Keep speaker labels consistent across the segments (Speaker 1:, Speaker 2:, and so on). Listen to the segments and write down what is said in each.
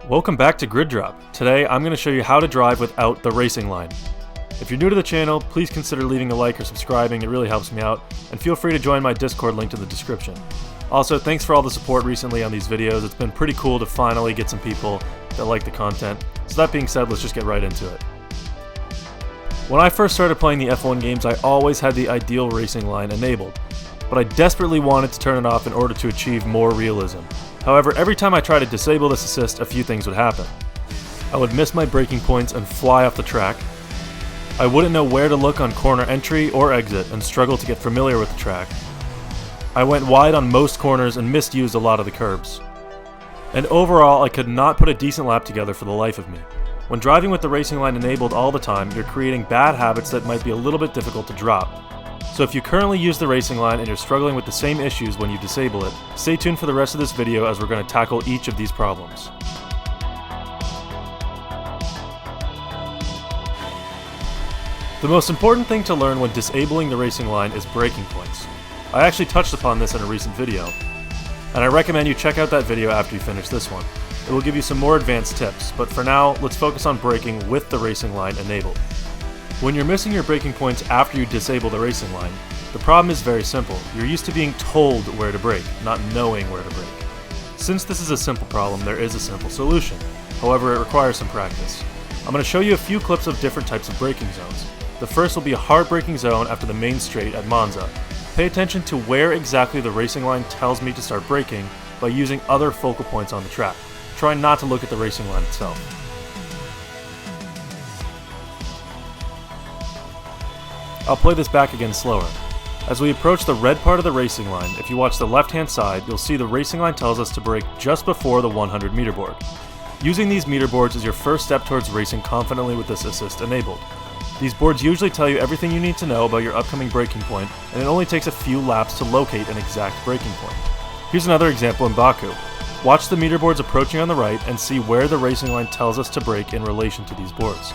Speaker 1: Welcome back to Grid Drop. Today I'm going to show you how to drive without the racing line. If you're new to the channel, please consider leaving a like or subscribing, it really helps me out, and feel free to join my Discord link in the description. Also, thanks for all the support recently on these videos, it's been pretty cool to finally get some people that like the content. So that being said, let's just get right into it. When I first started playing the F1 games, I always had the ideal racing line enabled, but I desperately wanted to turn it off in order to achieve more realism. However, every time I tried to disable this assist, a few things would happen. I would miss my braking points and fly off the track. I wouldn't know where to look on corner entry or exit and struggle to get familiar with the track. I went wide on most corners and misused a lot of the curbs. And overall, I could not put a decent lap together for the life of me. When driving with the racing line enabled all the time, you're creating bad habits that might be a little bit difficult to drop. So if you currently use the racing line and you're struggling with the same issues when you disable it, stay tuned for the rest of this video as we're going to tackle each of these problems. The most important thing to learn when disabling the racing line is braking points. I actually touched upon this in a recent video, and I recommend you check out that video after you finish this one. It will give you some more advanced tips, but for now, let's focus on braking with the racing line enabled. When you're missing your braking points after you disable the racing line, the problem is very simple. You're used to being told where to brake, not knowing where to brake. Since this is a simple problem, there is a simple solution. However, it requires some practice. I'm going to show you a few clips of different types of braking zones. The first will be a hard braking zone after the main straight at Monza. Pay attention to where exactly the racing line tells me to start braking by using other focal points on the track. Try not to look at the racing line itself. I'll play this back again slower. As we approach the red part of the racing line, if you watch the left-hand side, you'll see the racing line tells us to brake just before the 100 meter board. Using these meter boards is your first step towards racing confidently with this assist enabled. These boards usually tell you everything you need to know about your upcoming braking point, and it only takes a few laps to locate an exact braking point. Here's another example in Baku. Watch the meter boards approaching on the right and see where the racing line tells us to brake in relation to these boards.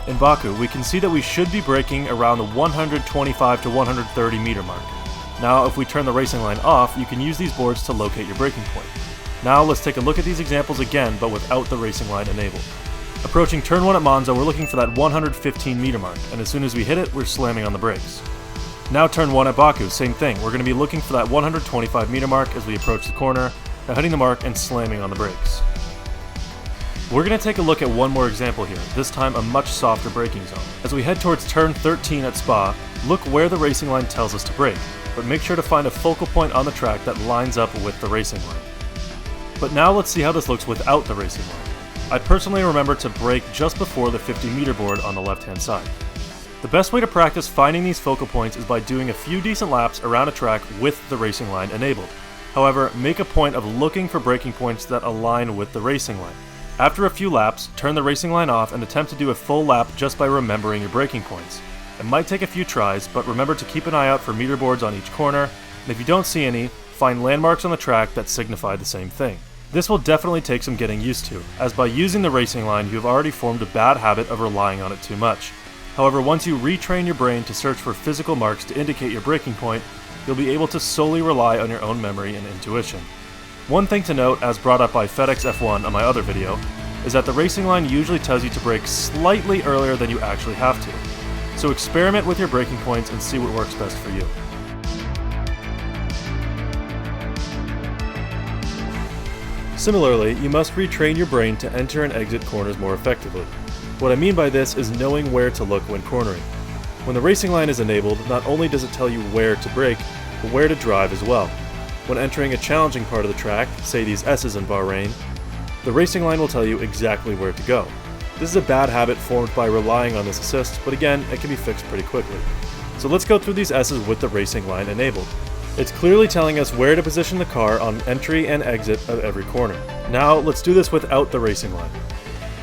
Speaker 1: In Baku, we can see that we should be braking around the 125 to 130 meter mark. Now, if we turn the racing line off, you can use these boards to locate your braking point. Now, let's take a look at these examples again, but without the racing line enabled. Approaching turn 1 at Monza, we're looking for that 115 meter mark, and as soon as we hit it, we're slamming on the brakes. Now turn 1 at Baku, same thing. We're going to be looking for that 125 meter mark as we approach the corner, now hitting the mark and slamming on the brakes. We're going to take a look at one more example here, this time a much softer braking zone. As we head towards turn 13 at Spa, look where the racing line tells us to brake, but make sure to find a focal point on the track that lines up with the racing line. But now let's see how this looks without the racing line. I personally remember to brake just before the 50 meter board on the left-hand side. The best way to practice finding these focal points is by doing a few decent laps around a track with the racing line enabled. However, make a point of looking for braking points that align with the racing line. After a few laps, turn the racing line off and attempt to do a full lap just by remembering your braking points. It might take a few tries, but remember to keep an eye out for meter boards on each corner, and if you don't see any, find landmarks on the track that signify the same thing. This will definitely take some getting used to, as by using the racing line you have already formed a bad habit of relying on it too much. However, once you retrain your brain to search for physical marks to indicate your braking point, you'll be able to solely rely on your own memory and intuition. One thing to note, as brought up by FedEx F1 on my other video, is that the racing line usually tells you to brake slightly earlier than you actually have to. So experiment with your braking points and see what works best for you. Similarly, you must retrain your brain to enter and exit corners more effectively. What I mean by this is knowing where to look when cornering. When the racing line is enabled, not only does it tell you where to brake, but where to drive as well. When entering a challenging part of the track, say these S's in Bahrain, the racing line will tell you exactly where to go. This is a bad habit formed by relying on this assist, but again, it can be fixed pretty quickly. So let's go through these S's with the racing line enabled. It's clearly telling us where to position the car on entry and exit of every corner. Now, let's do this without the racing line.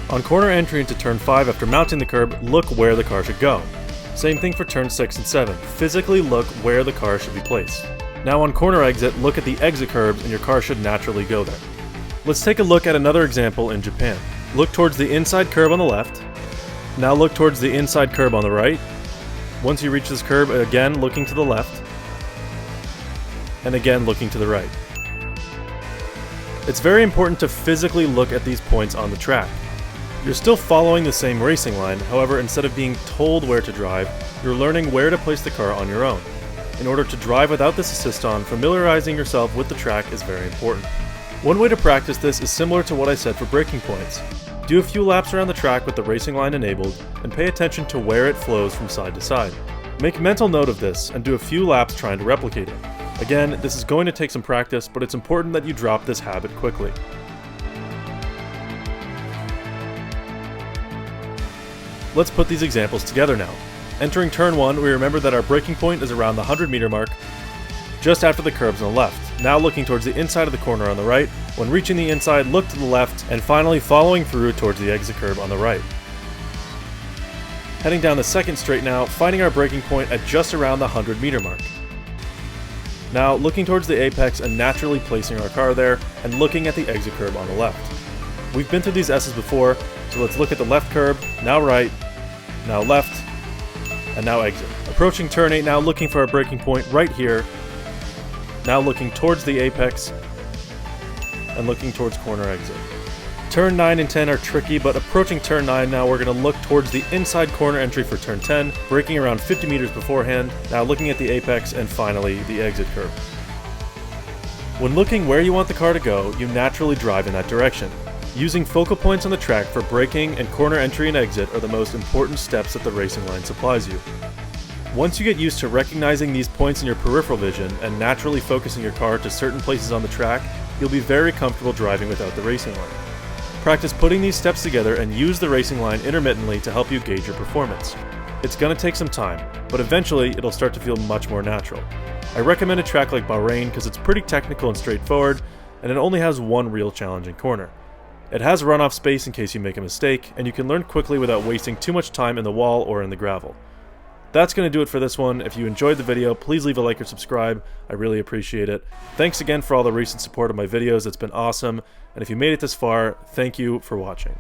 Speaker 1: On corner entry into turn 5 after mounting the curb, look where the car should go. Same thing for turn 6 and 7. Physically look where the car should be placed. Now on corner exit, look at the exit curbs and your car should naturally go there. Let's take a look at another example in Japan. Look towards the inside curb on the left. Now look towards the inside curb on the right. Once you reach this curb, again looking to the left. And again looking to the right. It's very important to physically look at these points on the track. You're still following the same racing line, however, instead of being told where to drive, you're learning where to place the car on your own. In order to drive without this assist on, familiarizing yourself with the track is very important. One way to practice this is similar to what I said for braking points. Do a few laps around the track with the racing line enabled, and pay attention to where it flows from side to side. Make mental note of this, and do a few laps trying to replicate it. Again, this is going to take some practice, but it's important that you drop this habit quickly. Let's put these examples together now. Entering turn 1, we remember that our braking point is around the 100-meter mark, just after the curbs on the left. Now looking towards the inside of the corner on the right. When reaching the inside, look to the left, and finally following through towards the exit curb on the right. Heading down the second straight now, finding our braking point at just around the 100-meter mark. Now looking towards the apex and naturally placing our car there, and looking at the exit curb on the left. We've been through these S's before, so let's look at the left curb, now right, now left, and now exit. Approaching turn 8 now, looking for our braking point right here. Now looking towards the apex, and looking towards corner exit. Turn 9 and 10 are tricky, but approaching turn 9 now, we're going to look towards the inside corner entry for turn 10, braking around 50 meters beforehand, now looking at the apex, and finally the exit curb. When looking where you want the car to go, you naturally drive in that direction. Using focal points on the track for braking and corner entry and exit are the most important steps that the racing line supplies you. Once you get used to recognizing these points in your peripheral vision and naturally focusing your car to certain places on the track, you'll be very comfortable driving without the racing line. Practice putting these steps together and use the racing line intermittently to help you gauge your performance. It's going to take some time, but eventually it'll start to feel much more natural. I recommend a track like Bahrain because it's pretty technical and straightforward, and it only has one real challenging corner. It has runoff space in case you make a mistake, and you can learn quickly without wasting too much time in the wall or in the gravel. That's going to do it for this one. If you enjoyed the video, please leave a like or subscribe. I really appreciate it. Thanks again for all the recent support of my videos. It's been awesome. And if you made it this far, thank you for watching.